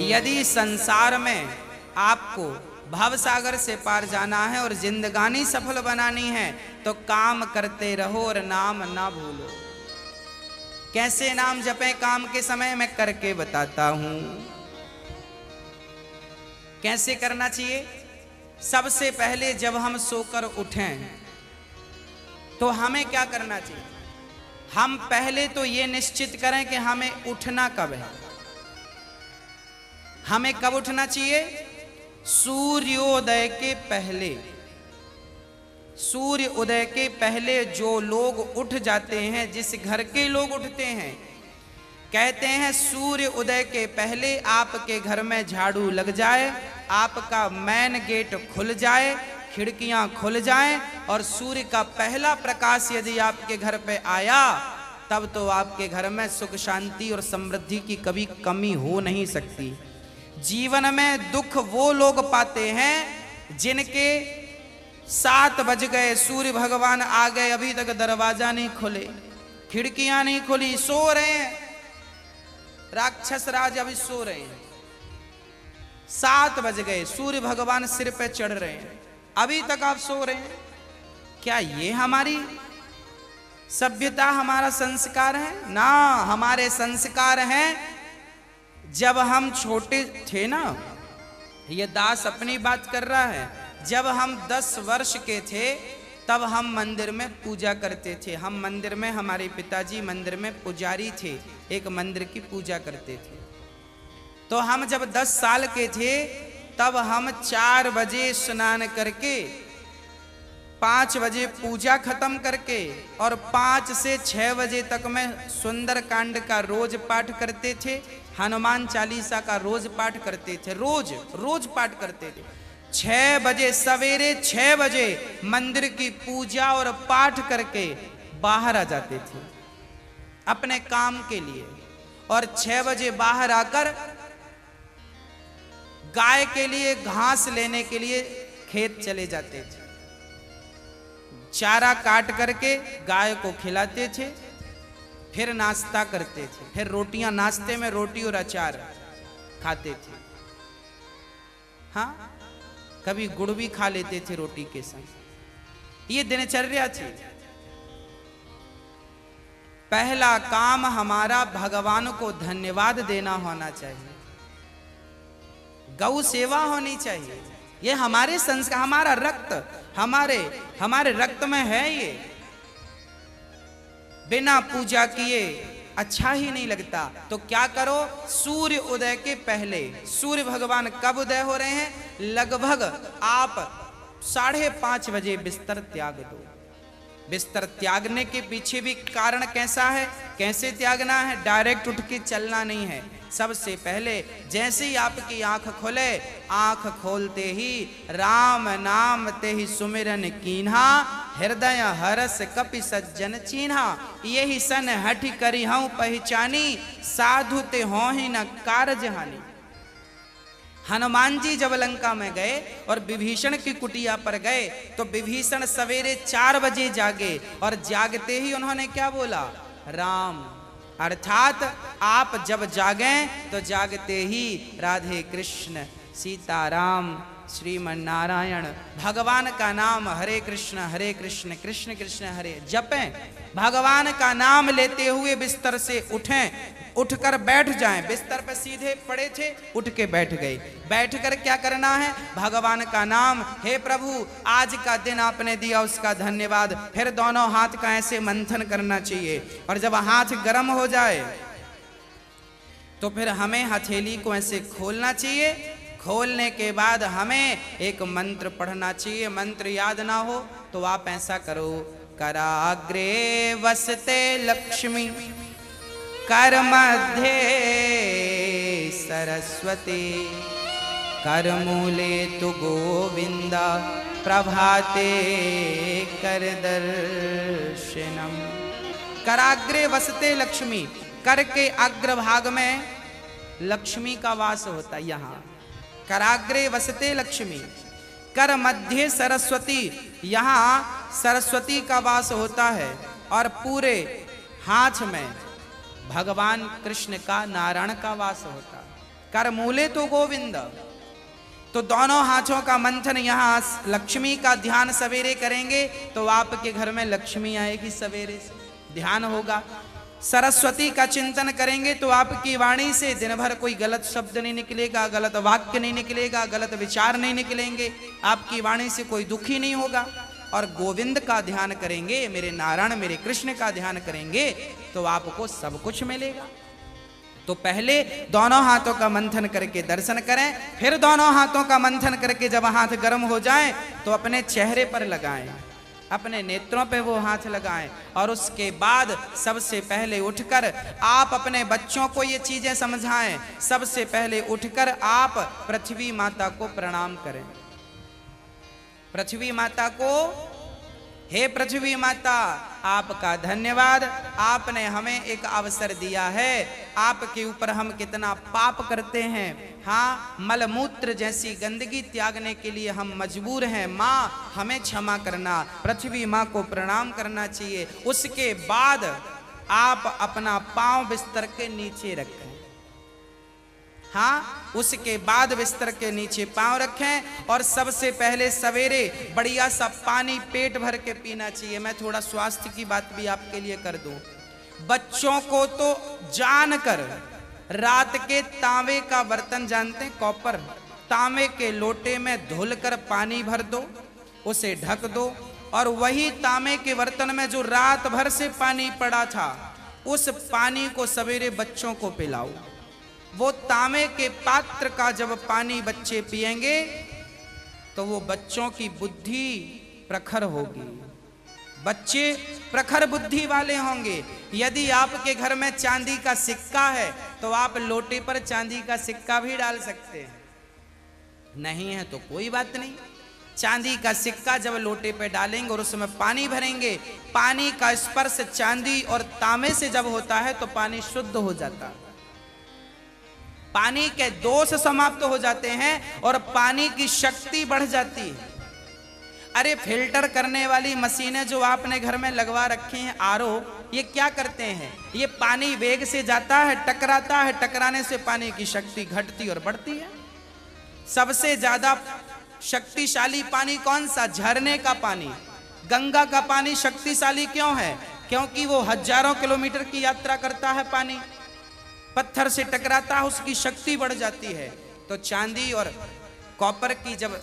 यदि संसार में आपको भव सागर से पार जाना है और जिंदगानी सफल बनानी है तो काम करते रहो और नाम ना भूलो। कैसे नाम जपें काम के समय मैं करके बताता हूं। कैसे करना चाहिए? सबसे पहले जब हम सोकर उठें तो हमें क्या करना चाहिए? हम पहले तो ये निश्चित करें कि हमें उठना कब है। हमें कब उठना चाहिए? सूर्योदय के पहले। सूर्य उदय के पहले जो लोग उठ जाते हैं, जिस घर के लोग उठते हैं, कहते हैं सूर्य उदय के पहले आपके घर में झाड़ू लग जाए, आपका मेन गेट खुल जाए, खिड़कियां खुल जाएं और सूर्य का पहला प्रकाश यदि आपके घर पे आया तब तो आपके घर में सुख शांति और समृद्धि की कभी कमी हो नहीं सकती। जीवन में दुख वो लोग पाते हैं जिनके 7 बज गए, सूर्य भगवान आ गए, अभी तक दरवाजा नहीं खुले, खिड़कियां नहीं खुली, सो रहे हैं, राक्षस राज अभी सो रहे हैं। 7 बज गए, सूर्य भगवान सिर पे चढ़ रहे हैं, अभी तक आप सो रहे हैं। क्या ये हमारी सभ्यता, हमारा संस्कार है? ना, हमारे संस्कार हैं जब हम छोटे थे ना, ये दास अपनी बात कर रहा है, जब हम 10 वर्ष के थे तब हम मंदिर में पूजा करते थे। हम मंदिर में, हमारे पिताजी मंदिर में पुजारी थे, एक मंदिर की पूजा करते थे। तो हम जब 10 साल के थे तब हम 4 बजे स्नान करके 5 बजे पूजा खत्म करके और 5 से 6 बजे तक में सुंदर कांड का रोज पाठ करते थे, हनुमान चालीसा का रोज पाठ करते थे, रोज पाठ करते थे। 6 बजे, सवेरे 6 बजे मंदिर की पूजा और पाठ करके बाहर आ जाते थे अपने काम के लिए, और 6 बजे बाहर आकर गाय के लिए घास लेने के लिए खेत चले जाते थे। चारा काट करके गाय को खिलाते थे, फिर नाश्ता करते थे, फिर रोटियां, नाश्ते में रोटी और अचार खाते थे। हाँ, कभी गुड़ भी खा लेते थे रोटी के संग। ये दिनचर्या थी। पहला काम हमारा भगवान को धन्यवाद देना होना चाहिए, गौ सेवा होनी चाहिए। ये हमारे संस्कार, हमारा रक्त, हमारे रक्त में है। ये बिना पूजा किए अच्छा ही नहीं लगता। तो क्या करो? सूर्य उदय के पहले, सूर्य भगवान कब उदय हो रहे हैं? लगभग आप 5:30 बजे बिस्तर त्याग दो। बिस्तर त्यागने के पीछे भी कारण कैसा है, कैसे त्यागना है? डायरेक्ट उठ के चलना नहीं है। सबसे पहले जैसे ही आपकी आंख खोले, आंख खोलते ही राम नाम ते ही सुमिरन कीन्हा, हृदय हरस कपि सज्जन चीन्हा, यही सन हठ करी हूं पहचानी, साधु ते हो ही न कारज हानि। हनुमान जी जब लंका में गए और विभीषण की कुटिया पर गए तो विभीषण सवेरे 4 बजे जागे और जागते ही उन्होंने क्या बोला? राम। अर्थात आप जब जागें तो जागते ही राधे कृष्ण, सीताराम, श्रीमन नारायण, भगवान का नाम हरे कृष्ण कृष्ण कृष्ण हरे जपें। भगवान का नाम लेते हुए बिस्तर से उठें, उठकर बैठ जाएं। बिस्तर पर सीधे पड़े थे, उठ के बैठ गए। बैठकर क्या करना है? भगवान का नाम, हे प्रभु आज का दिन आपने दिया उसका धन्यवाद। फिर दोनों हाथ का ऐसे मंथन करना चाहिए और जब हाथ गर्म हो जाए तो फिर हमें हथेली को ऐसे खोलना चाहिए। खोलने के बाद हमें एक मंत्र पढ़ना चाहिए। मंत्र याद ना हो तो आप ऐसा करो, कराग्रे वसते लक्ष्मी, कर मध्य सरस्वती, कर मूले तु गोविंदा, प्रभाते कर दर्शनम। कराग्रे वसते लक्ष्मी, कर के अग्रभाग में लक्ष्मी का वास होता है। यहाँ कराग्रे वसते लक्ष्मी, कर मध्य सरस्वती, यहाँ सरस्वती का वास होता है, और पूरे हाथ में भगवान कृष्ण का, नारायण का वास होता है। कर मूले तो गोविंद। तो दोनों हाथों का मंथन, यहाँ लक्ष्मी का ध्यान सवेरे करेंगे तो आपके घर में लक्ष्मी आएगी, सवेरे से ध्यान होगा। सरस्वती का चिंतन करेंगे तो आपकी वाणी से दिन भर कोई गलत शब्द नहीं निकलेगा, गलत वाक्य नहीं निकलेगा, गलत विचार नहीं निकलेंगे, आपकी वाणी से कोई दुखी नहीं होगा। और गोविंद का ध्यान करेंगे, मेरे नारायण मेरे कृष्ण का ध्यान करेंगे तो आपको सब कुछ मिलेगा। तो पहले दोनों हाथों का मंथन करके दर्शन करें, फिर दोनों हाथों का मंथन करके जब हाथ गर्म हो जाए तो अपने चेहरे पर लगाएं, अपने नेत्रों पे वो हाथ लगाएं। और उसके बाद सबसे पहले उठकर आप अपने बच्चों को ये चीजें समझाएं। सबसे पहले उठकर आप पृथ्वी माता को प्रणाम करें। पृथ्वी माता को, हे पृथ्वी माता आपका धन्यवाद, आपने हमें एक अवसर दिया है। आपके ऊपर हम कितना पाप करते हैं, हाँ, मलमूत्र जैसी गंदगी त्यागने के लिए हम मजबूर हैं। माँ हमें क्षमा करना, पृथ्वी माँ को प्रणाम करना चाहिए। उसके बाद आप अपना पांव बिस्तर के नीचे रखें, हाँ, उसके बाद बिस्तर के नीचे पांव रखें। और सबसे पहले सवेरे बढ़िया सा पानी पेट भर के पीना चाहिए। मैं थोड़ा स्वास्थ्य की बात भी आपके लिए कर दूं। बच्चों को तो जानकर रात के तांबे का बर्तन जानते हैं, कॉपर, तांबे के लोटे में धुलकर पानी भर दो, उसे ढक दो और वही तांबे के बर्तन में जो रात भर से पानी पड़ा था उस पानी को सवेरे बच्चों को पिलाओ। वो तांबे के पात्र का जब पानी बच्चे पिएंगे तो वो बच्चों की बुद्धि प्रखर होगी, बच्चे प्रखर बुद्धि वाले होंगे। यदि आपके घर में चांदी का सिक्का है तो आप लोटे पर चांदी का सिक्का भी डाल सकते हैं, नहीं है तो कोई बात नहीं। चांदी का सिक्का जब लोटे पे डालेंगे और उसमें पानी भरेंगे, पानी का स्पर्श चांदी और तांबे से जब होता है तो पानी शुद्ध हो जाता है, पानी के दोष समाप्त हो जाते हैं और पानी की शक्ति बढ़ जाती है। अरे फिल्टर करने वाली मशीनें जो आपने घर में लगवा रखी हैं, आरओ, ये क्या करते हैं? ये पानी वेग से जाता है, टकराता है, टकराने से पानी की शक्ति घटती और बढ़ती है। सबसे ज्यादा शक्तिशाली पानी कौन सा? झरने का पानी। गंगा का पानी शक्तिशाली क्यों है? क्योंकि वो हजारों किलोमीटर की यात्रा करता है, पानी पत्थर से टकराता है, उसकी शक्ति बढ़ जाती है। तो चांदी और कॉपर की जब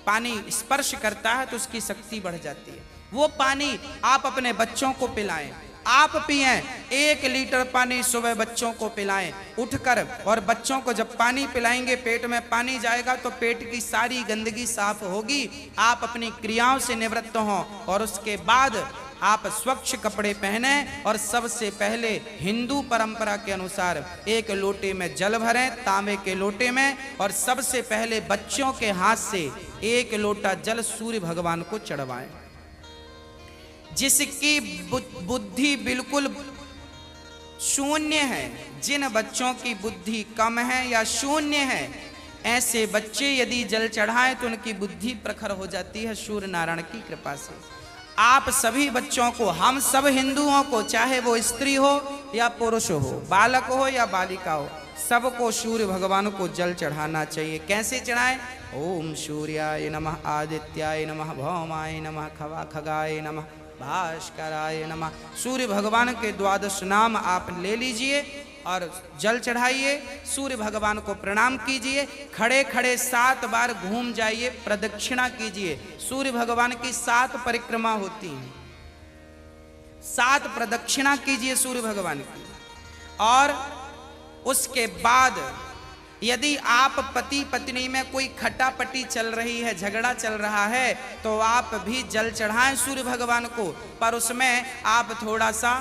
पानी स्पर्श करता है तो उसकी शक्ति बढ़ जाती है। वो पानी आप अपने बच्चों को पिलाएं, आप पिएं। 1 लीटर पानी सुबह बच्चों को पिलाएं उठकर। और बच्चों को जब पानी पिलाएंगे, पेट में पानी जाएगा तो पेट की सारी गंदगी साफ होगी, आप अपनी क्रियाओं से निवृत्त हों। और उसके बाद आप स्वच्छ कपड़े पहने और सबसे पहले हिंदू परंपरा के अनुसार 1 लोटे में जल भरें, तांबे के लोटे में, और सबसे पहले बच्चों के हाथ से 1 लोटा जल सूर्य भगवान को चढ़वाएं। जिसकी बुद्धि बिल्कुल शून्य है, जिन बच्चों की बुद्धि कम है या शून्य है, ऐसे बच्चे यदि जल चढ़ाएं तो उनकी बुद्धि प्रखर हो जाती है सूर्य नारायण की कृपा से। आप सभी बच्चों को, हम सब हिंदुओं को, चाहे वो स्त्री हो या पुरुष हो, बालक हो या बालिका हो, सबको सूर्य भगवान को जल चढ़ाना चाहिए। कैसे चढ़ाएं? ओम सूर्याय नमः, आदित्याय नमः, भौमाय नमः, खगाय नमः, भास्कराय नमः। सूर्य भगवान के 12 नाम आप ले लीजिए और जल चढ़ाइए, सूर्य भगवान को प्रणाम कीजिए। खड़े खड़े 7 बार घूम जाइए, प्रदक्षिणा कीजिए। सूर्य भगवान की 7 परिक्रमा होती हैं, 7 प्रदक्षिणा कीजिए सूर्य भगवान की। और उसके बाद यदि आप पति पत्नी में कोई खटापटी चल रही है, झगड़ा चल रहा है, तो आप भी जल चढ़ाएं सूर्य भगवान को, पर उसमें आप थोड़ा सा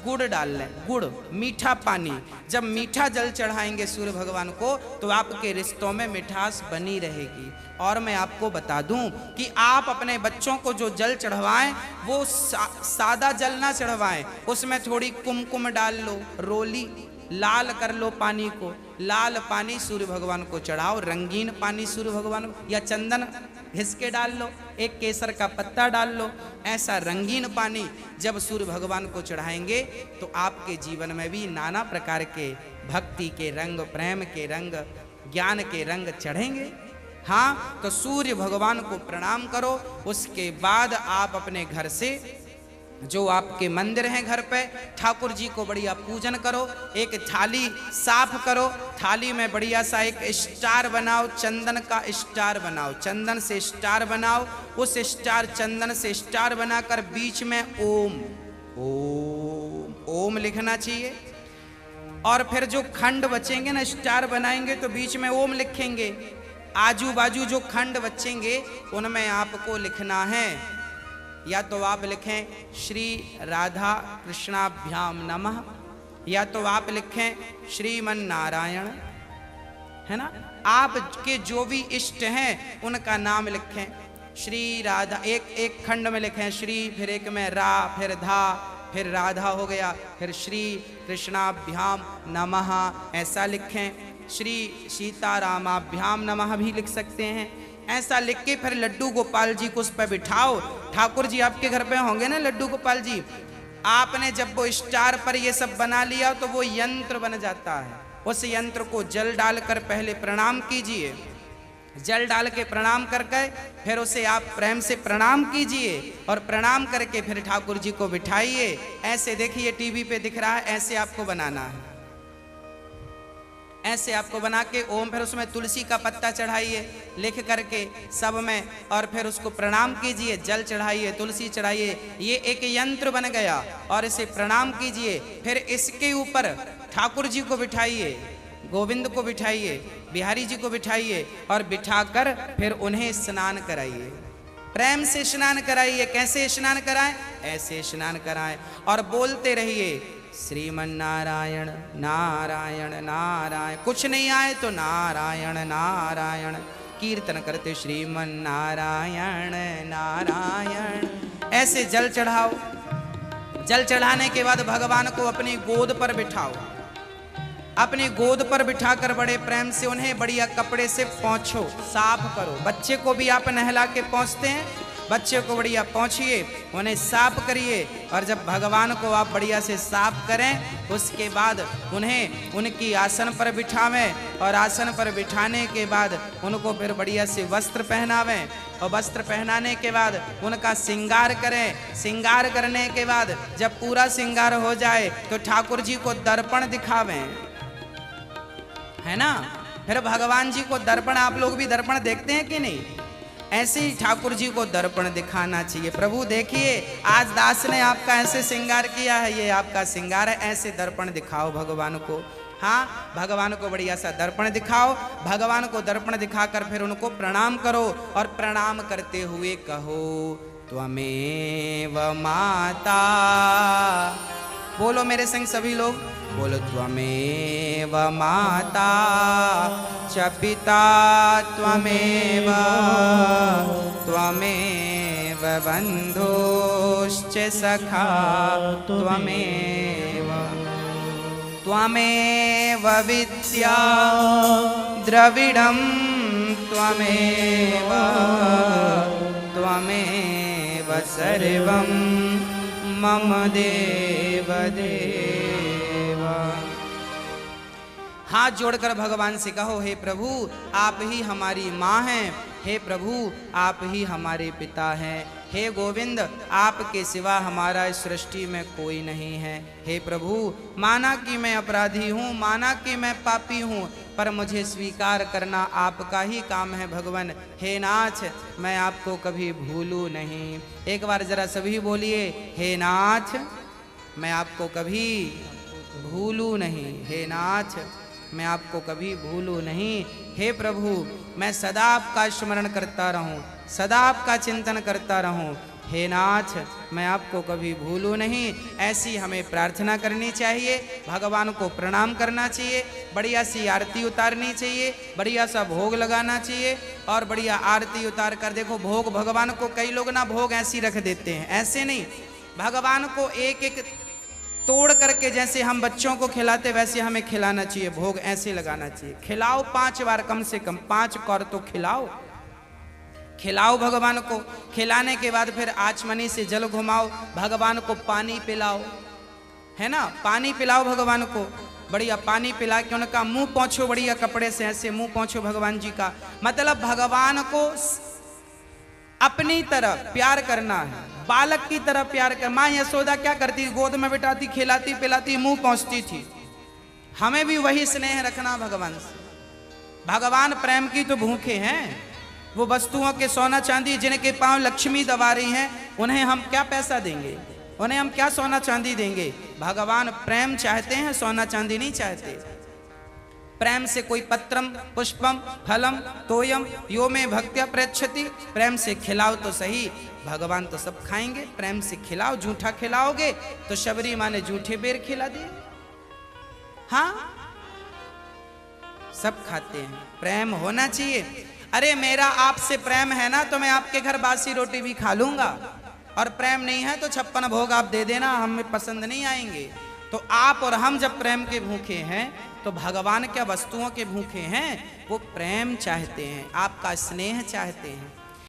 गुड़ डाल लें, गुड़, मीठा पानी। जब मीठा जल चढ़ाएंगे सूर्य भगवान को तो आपके रिश्तों में मिठास बनी रहेगी। और मैं आपको बता दूं कि आप अपने बच्चों को जो जल चढ़वाएं वो सादा जल ना चढ़वाएं, उसमें थोड़ी कुमकुम डाल लो, रोली लाल कर लो पानी को, लाल पानी सूर्य भगवान को चढ़ाओ। रंगीन पानी सूर्य भगवान को, या चंदन घिस के डाल लो, एक केसर का पत्ता डाल लो, ऐसा रंगीन पानी जब सूर्य भगवान को चढ़ाएंगे तो आपके जीवन में भी नाना प्रकार के भक्ति के रंग, प्रेम के रंग, ज्ञान के रंग चढ़ेंगे। हाँ, तो सूर्य भगवान को प्रणाम करो। उसके बाद आप अपने घर से जो आपके मंदिर हैं घर पे, ठाकुर जी को बढ़िया पूजन करो। एक थाली साफ करो, थाली में बढ़िया सा एक स्टार बनाओ, चंदन का स्टार बनाओ, चंदन से स्टार बनाओ। उस स्टार, चंदन से स्टार बनाकर बीच में ओम ओम ओम लिखना चाहिए। और फिर जो खंड बचेंगे ना, स्टार बनाएंगे तो बीच में ओम लिखेंगे। आजू बाजू जो खंड बचेंगे उनमें आपको लिखना है, या तो आप लिखें श्री राधा कृष्णाभ्याम नमः, या तो आप लिखें श्रीमन नारायण, है ना। आपके जो भी इष्ट हैं उनका नाम लिखें। श्री राधा, एक खंड में लिखें श्री, फिर एक में रा, फिर धा, फिर राधा हो गया, फिर श्री कृष्णाभ्याम नमः ऐसा लिखें। श्री सीतारामाभ्याम नमः भी लिख सकते हैं। ऐसा लिख के फिर लड्डू गोपाल जी को उस पर बिठाओ। ठाकुर जी आपके घर पे होंगे ना लड्डू गोपाल जी। आपने जब वो स्टार पर ये सब बना लिया तो वो यंत्र बन जाता है। उस यंत्र को जल डालकर पहले प्रणाम कीजिए। जल डाल के प्रणाम करके फिर उसे आप प्रेम से प्रणाम कीजिए, और प्रणाम करके फिर ठाकुर जी को बिठाइए। ऐसे देखिए टीवी पे दिख रहा है, ऐसे आपको बनाना है। ऐसे आपको बना के ओम, फिर उसमें तुलसी का पत्ता चढ़ाइए लिख करके सब में, और फिर उसको प्रणाम कीजिए, जल चढ़ाइए, तुलसी चढ़ाइए। ये एक यंत्र बन गया, और इसे प्रणाम कीजिए। फिर इसके ऊपर ठाकुर जी को बिठाइए, गोविंद को बिठाइए, बिहारी जी को बिठाइए, और बिठाकर फिर उन्हें स्नान कराइए। प्रेम से स्नान कराइए। कैसे स्नान कराएं? ऐसे स्नान कराएं, और बोलते रहिए श्रीमन नारायण नारायण नारायण। कुछ नहीं आए तो नारायण नारायण कीर्तन करते श्रीमन नारायण नारायण। ऐसे जल चढ़ाओ। जल चढ़ाने के बाद भगवान को अपनी गोद पर बिठाओ। अपनी गोद पर बिठाकर बड़े प्रेम से उन्हें बढ़िया कपड़े से पोंछो, साफ करो। बच्चे को भी आप नहला के पोंछते हैं, बच्चे को बढ़िया पोंछिए, उन्हें साफ करिए। और जब भगवान को आप बढ़िया से साफ करें, उसके बाद उन्हें उनकी आसन पर बिठावें, और आसन पर बिठाने के बाद उनको फिर बढ़िया से वस्त्र पहनावें, और वस्त्र पहनाने के बाद उनका श्रृंगार करें। श्रृंगार करने के बाद जब पूरा श्रृंगार हो जाए तो ठाकुर जी को दर्पण दिखावें, है ना। फिर भगवान जी को दर्पण, आप लोग भी दर्पण देखते हैं कि नहीं? ऐसे ही ठाकुर जी को दर्पण दिखाना चाहिए। प्रभु देखिए आज दास ने आपका ऐसे श्रृंगार किया है, ये आपका श्रृंगार है, ऐसे दर्पण दिखाओ भगवान को। हाँ, भगवान को बढ़िया सा दर्पण दिखाओ। भगवान को दर्पण दिखाकर फिर उनको प्रणाम करो, और प्रणाम करते हुए कहो त्वमेव माता। बोलो मेरे संग सभी लोग, बोलो त्वमेव माता च पिता त्वमेव, त्वमेव बन्धुश्च सखा त्वमेव, त्वमेव विद्या द्रविडं त्वमेव, त्वमेव सर्वं मम देव देव। हाथ जोड़कर भगवान से कहो, हे प्रभु आप ही हमारी माँ हैं, हे प्रभु आप ही हमारे पिता हैं, हे गोविंद आपके सिवा हमारा इस सृष्टि में कोई नहीं है। हे प्रभु माना कि मैं अपराधी हूँ, माना कि मैं पापी हूँ, पर मुझे स्वीकार करना आपका ही काम है भगवान। हे नाथ मैं आपको कभी भूलूं नहीं। एक बार जरा सभी बोलिए, हे नाथ मैं आपको कभी भूलूं नहीं, हे नाथ मैं आपको कभी भूलूं नहीं। हे प्रभु मैं सदा आपका स्मरण करता रहूं, सदा आपका चिंतन करता रहूं। हे नाथ मैं आपको कभी भूलूं नहीं। ऐसी हमें प्रार्थना करनी चाहिए, भगवान को प्रणाम करना चाहिए, बढ़िया सी आरती उतारनी चाहिए, बढ़िया सा भोग लगाना चाहिए, और बढ़िया आरती उतार कर देखो भोग भगवान को, कई लोग ना भोग ऐसी रख देते हैं, ऐसे नहीं, भगवान को एक एक तोड़ करके जैसे हम बच्चों को खिलाते वैसे हमें खिलाना चाहिए, भोग ऐसे लगाना चाहिए। खिलाओ 5 बार, कम से कम 5 कौर तो खिलाओ, खिलाओ भगवान को। खिलाने के बाद फिर आचमनी से जल घुमाओ, भगवान को पानी पिलाओ, है ना, पानी पिलाओ भगवान को। बढ़िया पानी पिला के उनका मुंह पोंछो बढ़िया कपड़े से, ऐसे मुंह पोंछो भगवान जी का। मतलब भगवान को अपनी तरह प्यार करना है, बालक की तरह प्यार कर। माँ यशोदा क्या करती, गोद में बिठाती, खिलाती पिलाती, मुंह पोंछती थी। हमें भी वही स्नेह रखना भगवान से। भगवान प्रेम की तो भूखे हैं। वो वस्तुओं के सोना चांदी जिनके पांव लक्ष्मी दबा रही हैं, उन्हें हम क्या पैसा देंगे, उन्हें हम क्या सोना चांदी देंगे। भगवान प्रेम चाहते हैं, सोना चांदी नहीं चाहते। प्रेम से कोई पत्रम पुष्पम फलम तोयम यो में भक्त्या प्रयच्छति, प्रेम से खिलाओ तो सही, भगवान तो सब खाएंगे। प्रेम से खिलाओ, झूठा खिलाओगे तो शबरी माँ ने झूठे बेर खिला दिए। हाँ, सब खाते हैं। प्रेम होना चाहिए। अरे मेरा आपसे प्रेम है ना, तो मैं आपके घर बासी रोटी भी खा लूंगा, और प्रेम नहीं है तो 56 भोग आप दे देना, हमें पसंद नहीं आएंगे। तो आप और हम जब प्रेम के भूखे हैं, तो भगवान क्या वस्तुओं के भूखे हैं? वो प्रेम चाहते हैं, आपका स्नेह चाहते हैं।